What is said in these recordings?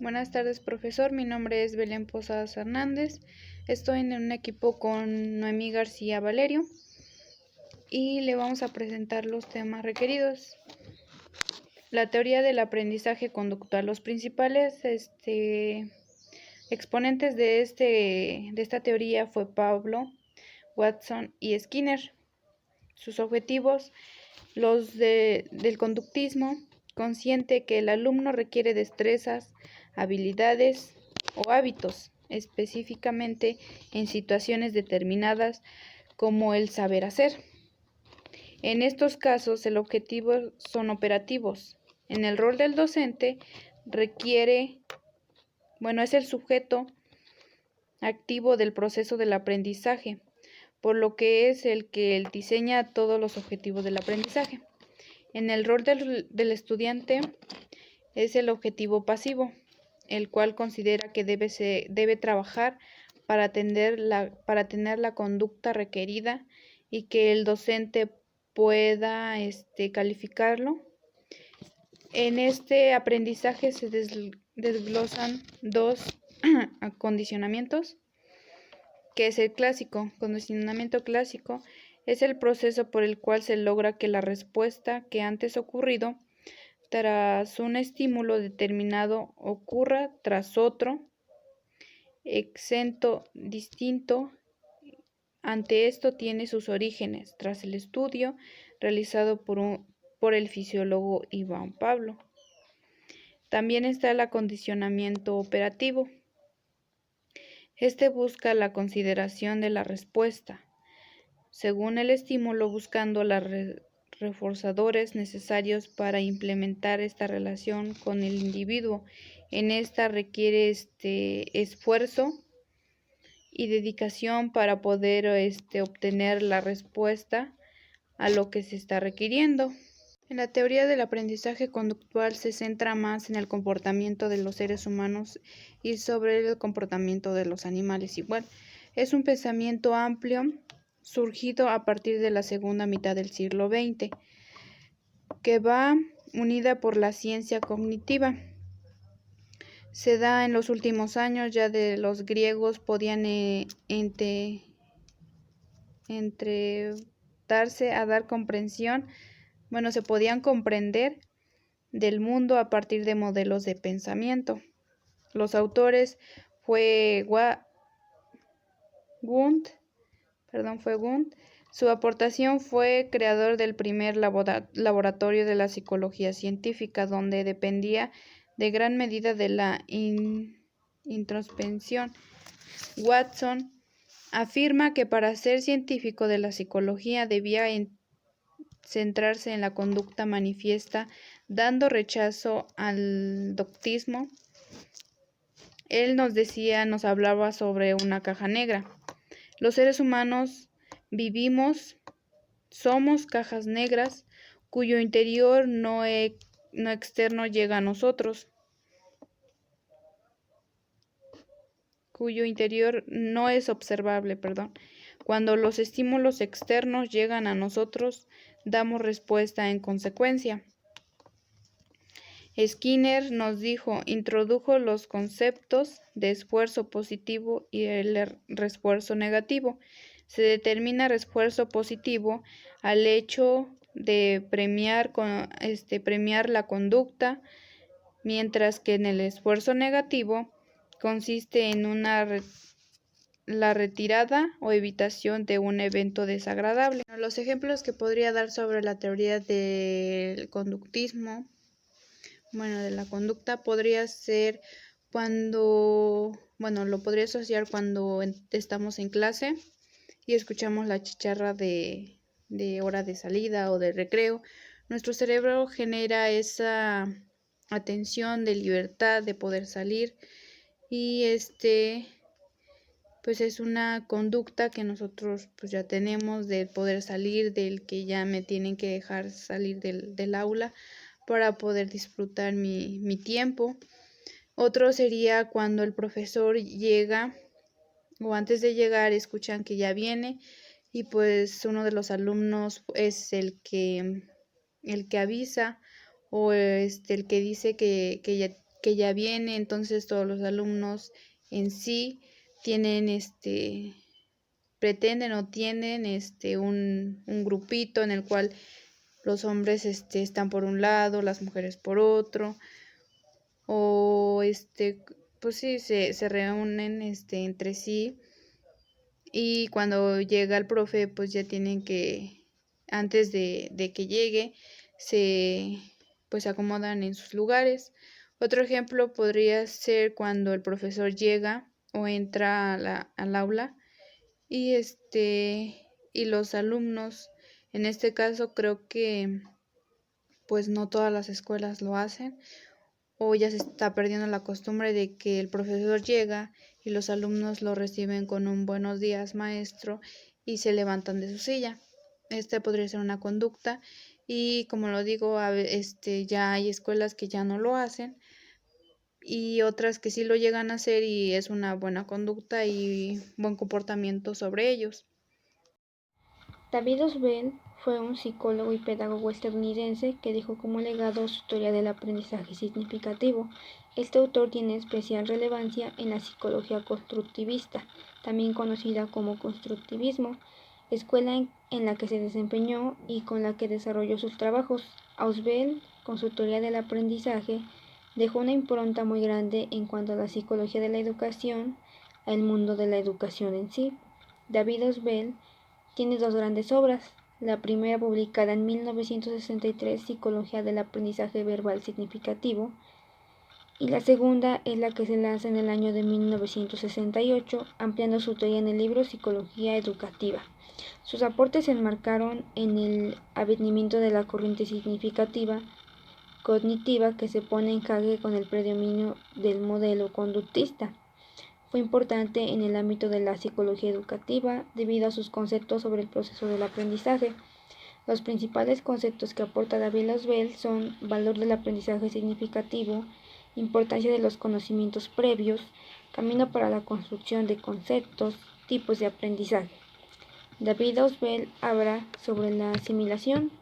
Buenas tardes, profesor. Mi nombre es Belén Posadas Hernández. Estoy en un equipo con Noemí García Valerio y le vamos a presentar los temas requeridos. La teoría del aprendizaje conductual. Los principales exponentes de esta teoría fue Pablo, Watson y Skinner. Sus objetivos, del conductismo, consciente que el alumno requiere destrezas, habilidades o hábitos, específicamente en situaciones determinadas como el saber hacer. En estos casos, el objetivo son operativos. En el rol del docente es el sujeto activo del proceso del aprendizaje, por lo que es el que diseña todos los objetivos del aprendizaje. En el rol del estudiante es el objetivo pasivo, el cual considera que debe trabajar para tener la conducta requerida y que el docente pueda calificarlo. En este aprendizaje se desglosan dos condicionamientos, que es el clásico. Condicionamiento clásico es el proceso por el cual se logra que la respuesta que antes ocurrido tras un estímulo determinado ocurra tras otro, exento, distinto. Ante esto tiene sus orígenes tras el estudio realizado por el fisiólogo Iván Pablo. También está el acondicionamiento operativo. Este busca la consideración de la respuesta según el estímulo, buscando los reforzadores necesarios para implementar esta relación con el individuo. En esta requiere esfuerzo y dedicación para poder obtener la respuesta a lo que se está requiriendo. En la teoría del aprendizaje conductual se centra más en el comportamiento de los seres humanos y sobre el comportamiento de los animales igual. Es un pensamiento amplio surgido a partir de la segunda mitad del siglo XX, que va unida por la ciencia cognitiva. Se da en los últimos años, ya de los griegos podían darse a dar comprensión, se podían comprender del mundo a partir de modelos de pensamiento. Los autores fue Wundt. Su aportación fue creador del primer laboratorio de la psicología científica, donde dependía de gran medida de la introspección. Watson afirma que para ser científico de la psicología debía centrarse en la conducta manifiesta, dando rechazo al dogmatismo. Él nos hablaba sobre una caja negra. Los seres humanos somos cajas negras cuyo interior no externo llega a nosotros, cuyo interior no es observable, Cuando los estímulos externos llegan a nosotros, damos respuesta en consecuencia. Skinner introdujo los conceptos de esfuerzo positivo y el refuerzo negativo. Se determina refuerzo positivo al hecho de premiar la conducta, mientras que en el esfuerzo negativo consiste en la retirada o evitación de un evento desagradable. Los ejemplos que podría dar sobre la teoría del conductismo, de la conducta, podría ser lo podría asociar cuando estamos en clase y escuchamos la chicharra de hora de salida o de recreo. Nuestro cerebro genera esa atención de libertad, de poder salir, y pues es una conducta que nosotros pues ya tenemos, de poder salir, del que ya me tienen que dejar salir del aula para poder disfrutar mi tiempo. Otro sería cuando el profesor llega o antes de llegar escuchan que ya viene y pues uno de los alumnos es el que avisa o el que dice que que ya viene, entonces todos los alumnos en sí tienen pretenden o tienen un grupito en el cual los hombres están por un lado, las mujeres por otro, o pues sí, se reúnen entre sí, y cuando llega el profe pues ya tienen que, antes de que llegue, se pues acomodan en sus lugares. Otro ejemplo podría ser cuando el profesor llega o entra al aula y y los alumnos, en este caso creo que pues no todas las escuelas lo hacen, o ya se está perdiendo la costumbre de que el profesor llega y los alumnos lo reciben con un buenos días, maestro, y se levantan de su silla. Esta podría ser una conducta, y como lo digo, ya hay escuelas que ya no lo hacen y otras que sí lo llegan a hacer, y es una buena conducta y buen comportamiento sobre ellos. David Osbel fue un psicólogo y pedagogo estadounidense que dejó como legado su teoría del aprendizaje significativo. Este autor tiene especial relevancia en la psicología constructivista, también conocida como constructivismo, escuela en la que se desempeñó y con la que desarrolló sus trabajos. Ausubel, con su teoría del aprendizaje, dejó una impronta muy grande en cuanto a la psicología de la educación, al mundo de la educación en sí. David Ausubel tiene dos grandes obras. La primera, publicada en 1963, Psicología del aprendizaje verbal significativo, y la segunda es la que se lanza en el año de 1968, ampliando su teoría en el libro Psicología educativa. Sus aportes se enmarcaron en el advenimiento de la corriente significativa cognitiva, que se pone en jaque con el predominio del modelo conductista. Fue importante en el ámbito de la psicología educativa debido a sus conceptos sobre el proceso del aprendizaje. Los principales conceptos que aporta David Ausubel son valor del aprendizaje significativo, importancia de los conocimientos previos, camino para la construcción de conceptos, tipos de aprendizaje. David Ausubel habla sobre la asimilación.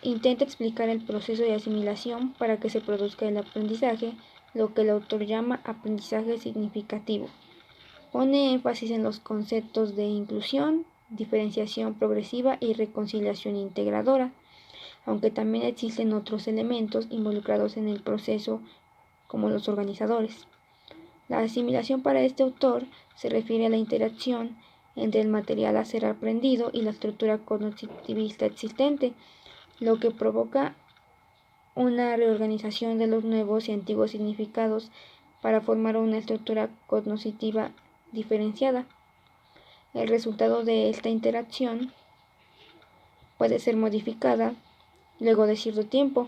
Intenta explicar el proceso de asimilación para que se produzca el aprendizaje, lo que el autor llama aprendizaje significativo. Pone énfasis en los conceptos de inclusión, diferenciación progresiva y reconciliación integradora, aunque también existen otros elementos involucrados en el proceso, como los organizadores. La asimilación para este autor se refiere a la interacción entre el material a ser aprendido y la estructura cognitivista existente, lo que provoca una reorganización de los nuevos y antiguos significados para formar una estructura cognitiva diferenciada. El resultado de esta interacción puede ser modificada luego de cierto tiempo.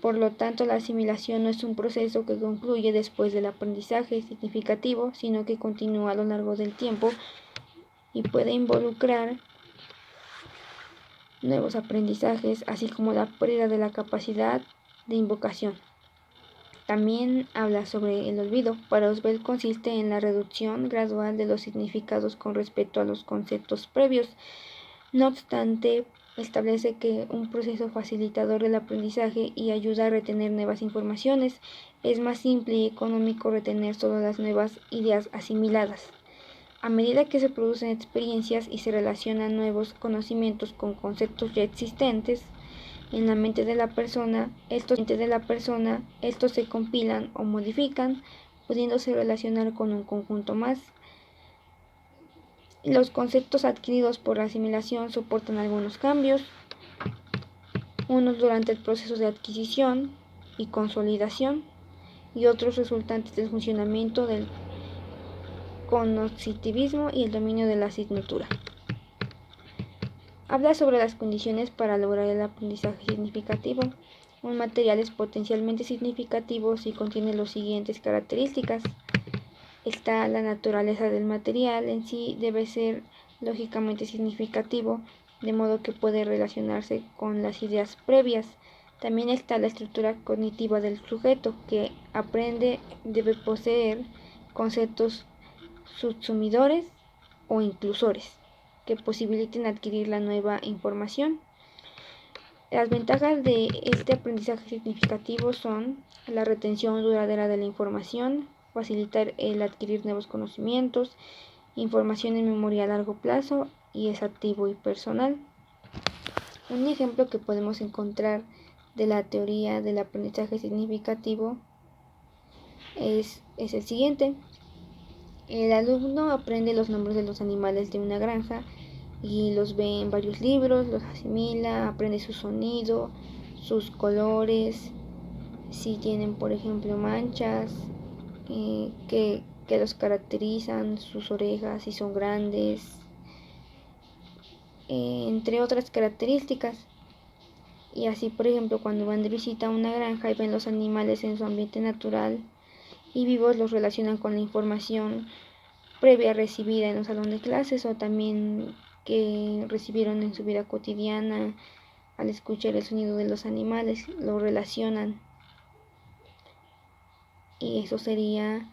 Por lo tanto, la asimilación no es un proceso que concluye después del aprendizaje significativo, sino que continúa a lo largo del tiempo y puede involucrar nuevos aprendizajes, así como la pérdida de la capacidad de invocación. También habla sobre el olvido. Para Ausubel consiste en la reducción gradual de los significados con respecto a los conceptos previos. No obstante, establece que un proceso facilitador del aprendizaje y ayuda a retener nuevas informaciones. Es más simple y económico retener solo las nuevas ideas asimiladas. A medida que se producen experiencias y se relacionan nuevos conocimientos con conceptos ya existentes en la mente de la persona, estos se compilan o modifican, pudiéndose relacionar con un conjunto más. Los conceptos adquiridos por la asimilación soportan algunos cambios, unos durante el proceso de adquisición y consolidación, y otros resultantes del funcionamiento del cognitivismo y el dominio de la asignatura. Habla sobre las condiciones para lograr el aprendizaje significativo. Un material es potencialmente significativo si contiene las siguientes características. Está la naturaleza del material en sí, debe ser lógicamente significativo, de modo que puede relacionarse con las ideas previas. También está la estructura cognitiva del sujeto, que aprende, debe poseer conceptos subsumidores o inclusores que posibiliten adquirir la nueva información. Las ventajas de este aprendizaje significativo son la retención duradera de la información, facilitar el adquirir nuevos conocimientos, información en memoria a largo plazo y es activo y personal. Un ejemplo que podemos encontrar de la teoría del aprendizaje significativo es el siguiente. El alumno aprende los nombres de los animales de una granja y los ve en varios libros, los asimila, aprende su sonido, sus colores, si tienen por ejemplo manchas que los caracterizan, sus orejas, si son grandes, entre otras características. Y así por ejemplo cuando van de visita a una granja y ven los animales en su ambiente natural y vivos, los relacionan con la información previa recibida en un salón de clases o también que recibieron en su vida cotidiana al escuchar el sonido de los animales, lo relacionan. Y eso sería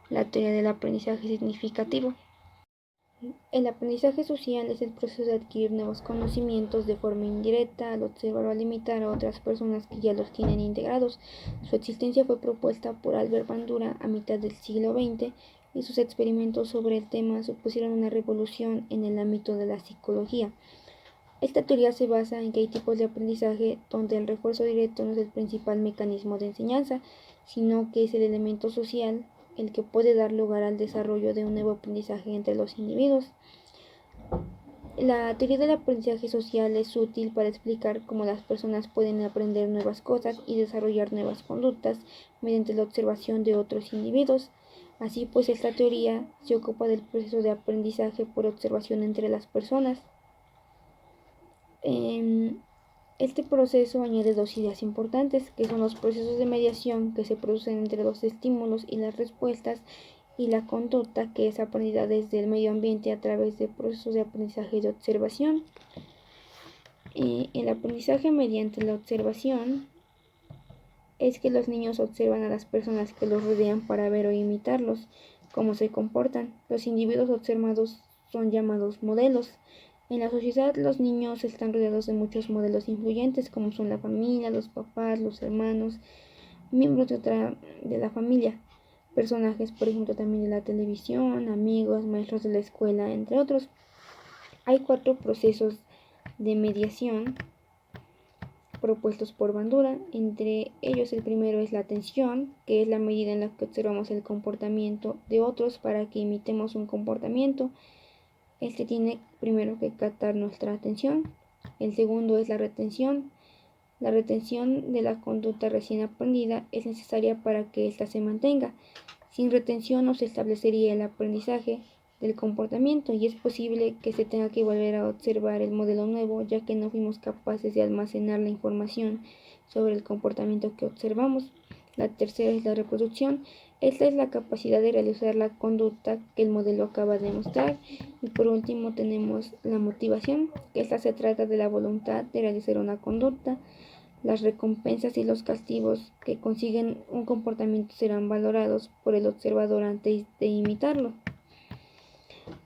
la teoría del aprendizaje significativo. El aprendizaje social es el proceso de adquirir nuevos conocimientos de forma indirecta al observar o al imitar a otras personas que ya los tienen integrados. Su existencia fue propuesta por Albert Bandura a mitad del siglo XX y sus experimentos sobre el tema supusieron una revolución en el ámbito de la psicología. Esta teoría se basa en que hay tipos de aprendizaje donde el refuerzo directo no es el principal mecanismo de enseñanza, sino que es el elemento social el que puede dar lugar al desarrollo de un nuevo aprendizaje entre los individuos. La teoría del aprendizaje social es útil para explicar cómo las personas pueden aprender nuevas cosas y desarrollar nuevas conductas mediante la observación de otros individuos. Así pues, esta teoría se ocupa del proceso de aprendizaje por observación entre las personas. Este proceso añade dos ideas importantes, que son los procesos de mediación que se producen entre los estímulos y las respuestas, y la conducta que es aprendida desde el medio ambiente a través de procesos de aprendizaje y de observación. El aprendizaje mediante la observación es que los niños observan a las personas que los rodean para ver o imitarlos, cómo se comportan. Los individuos observados son llamados modelos. En la sociedad, los niños están rodeados de muchos modelos influyentes, como son la familia, los papás, los hermanos, miembros de la familia, personajes, por ejemplo, también de la televisión, amigos, maestros de la escuela, entre otros. Hay 4 procesos de mediación propuestos por Bandura. Entre ellos, el primero es la atención, que es la medida en la que observamos el comportamiento de otros para que imitemos un comportamiento. Este tiene primero que captar nuestra atención. El segundo es la retención. La retención de la conducta recién aprendida es necesaria para que ésta se mantenga. Sin retención no se establecería el aprendizaje del comportamiento y es posible que se tenga que volver a observar el modelo nuevo, ya que no fuimos capaces de almacenar la información sobre el comportamiento que observamos. La tercera es la reproducción. Esta es la capacidad de realizar la conducta que el modelo acaba de mostrar. Y por último tenemos la motivación, que esta se trata de la voluntad de realizar una conducta. Las recompensas y los castigos que consiguen un comportamiento serán valorados por el observador antes de imitarlo.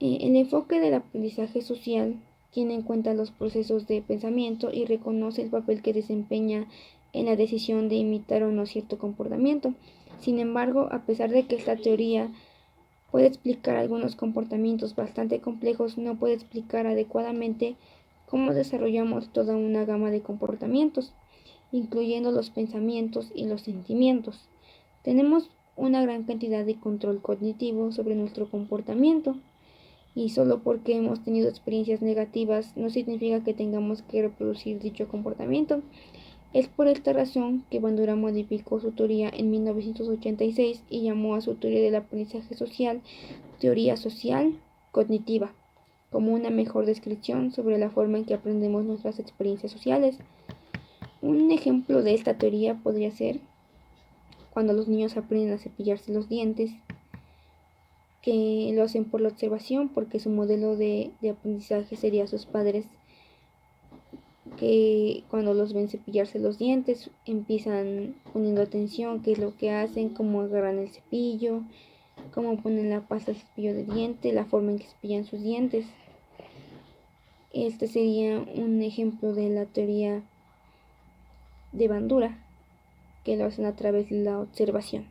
El enfoque del aprendizaje social tiene en cuenta los procesos de pensamiento y reconoce el papel que desempeña en la decisión de imitar o no cierto comportamiento. Sin embargo, a pesar de que esta teoría puede explicar algunos comportamientos bastante complejos, no puede explicar adecuadamente cómo desarrollamos toda una gama de comportamientos, incluyendo los pensamientos y los sentimientos. Tenemos una gran cantidad de control cognitivo sobre nuestro comportamiento. Y solo porque hemos tenido experiencias negativas no significa que tengamos que reproducir dicho comportamiento. Es por esta razón que Bandura modificó su teoría en 1986 y llamó a su teoría del aprendizaje social teoría social cognitiva, como una mejor descripción sobre la forma en que aprendemos nuestras experiencias sociales. Un ejemplo de esta teoría podría ser cuando los niños aprenden a cepillarse los dientes, que lo hacen por la observación, porque su modelo de aprendizaje sería sus padres, que cuando los ven cepillarse los dientes empiezan poniendo atención qué es lo que hacen, cómo agarran el cepillo, cómo ponen la pasta del cepillo de diente, la forma en que cepillan sus dientes. Este sería un ejemplo de la teoría de Bandura. que lo hacen a través de la observación.